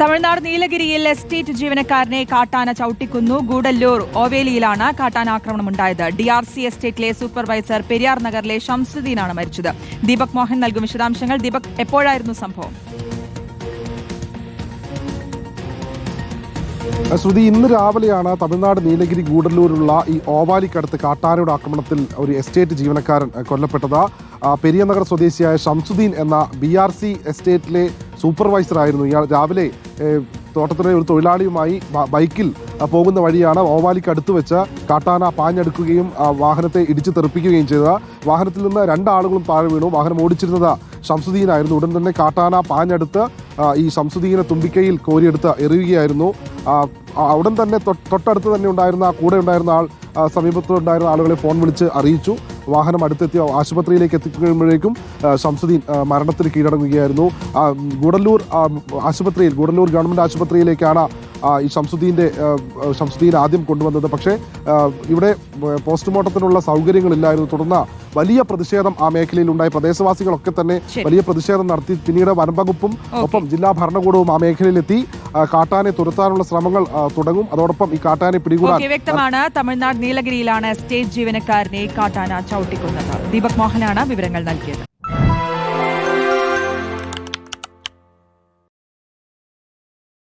Tamil Nadu നീലഗിരിയിൽ estate ജീവനക്കാരനെ കാട്ടാന ചവിട്ടിക്കുന്നു. ഗൂഡല്ലൂർ ഓവേലിയിലാണ് കാട്ടാന ആക്രമണമുണ്ടായത്. DRC എസ്റ്റേറ്റിലെ സൂപ്പർവൈസർ പെരിയാർ നഗറിലെ ഷംസുദ്ദീനാണ് മരിച്ചത്. ദീപക് മോഹൻ നൽകും വിശദാംശങ്ങൾ. ദീപക്, എപ്പോഴായിരുന്നു സംഭവം? ശ്രുതി, ഇന്ന് രാവിലെയാണ് തമിഴ്നാട് നീലഗിരി ഗൂഡല്ലൂരിലുള്ള ഈ ഓവാലിക്കടുത്ത് കാട്ടാനയുടെ ആക്രമണത്തിൽ ഒരു എസ്റ്റേറ്റ് ജീവനക്കാരൻ കൊല്ലപ്പെട്ടത്. പെരിയനഗർ സ്വദേശിയായ ഷംസുദ്ദീൻ എന്ന BRC എസ്റ്റേറ്റിലെ സൂപ്പർവൈസറായിരുന്നു ഇയാൾ. രാവിലെ തോട്ടത്തിലെ ഒരു തൊഴിലാളിയുമായി ബൈക്കിൽ പോകുന്ന വഴിയാണ് ഓവാലിക്ക് അടുത്ത് വെച്ച് കാട്ടാന പാഞ്ഞെടുക്കുകയും വാഹനത്തെ ഇടിച്ചു തെറിപ്പിക്കുകയും ചെയ്തത്. വാഹനത്തിൽ നിന്ന് രണ്ടാളുകളും താഴെ വീണു. വാഹനം ഓടിച്ചിരുന്നത് ഷംസുദ്ദീനായിരുന്നു. ഉടൻ തന്നെ കാട്ടാന പാഞ്ഞെടുത്ത് ഈ ഷംസുദ്ദീനെ തുമ്പിക്കൈയിൽ കോരിയെടുത്ത് എറിയുകയായിരുന്നു. ഉടൻ തന്നെ തൊട്ടടുത്ത് തന്നെ ഉണ്ടായിരുന്ന കൂടെ ഉണ്ടായിരുന്ന ആൾ സമീപത്തുണ്ടായിരുന്ന ആളുകളെ ഫോൺ വിളിച്ച് അറിയിച്ചു. വാഹനം അടുത്തെത്തിയ ആശുപത്രിയിലേക്ക് എത്തിക്കുമ്പോഴേക്കും ഷംസുദ്ദീൻ മരണത്തിന് കീഴടങ്ങുകയായിരുന്നു. ഗൂഡല്ലൂർ ഗവൺമെൻറ് ആശുപത്രിയിലേക്കാണ് ഈ ഷംസുദ്ദീൻ ആദ്യം കൊണ്ടുവന്നത്. പക്ഷേ ഇവിടെ പോസ്റ്റ്മോർട്ടത്തിനുള്ള സൗകര്യങ്ങളില്ലായിരുന്നു. തുടർന്ന് വലിയ പ്രതിഷേധം ആ മേഖലയിൽ ഉണ്ടായി. പ്രദേശവാസികളൊക്കെ തന്നെ വലിയ പ്രതിഷേധം നടത്തി. പിന്നീട് വനംവകുപ്പും ഒപ്പം ജില്ലാ ഭരണകൂടവും ആ മേഖലയിലെത്തി കാട്ടാനെ തുരത്താനുള്ള ശ്രമങ്ങൾ തുടങ്ങും. അതോടൊപ്പം ഈ കാട്ടാനെ പിടികൂടാൻ വ്യക്തമാണ്. തമിഴ്നാട് നീലഗിരിയിലാണ് എസ്റ്റേറ്റ് ജീവനക്കാരനെ കാട്ടാന ചവിട്ടിക്കുന്നത്. ദീപക് മോഹനാണ് വിവരങ്ങൾ നൽകിയത്.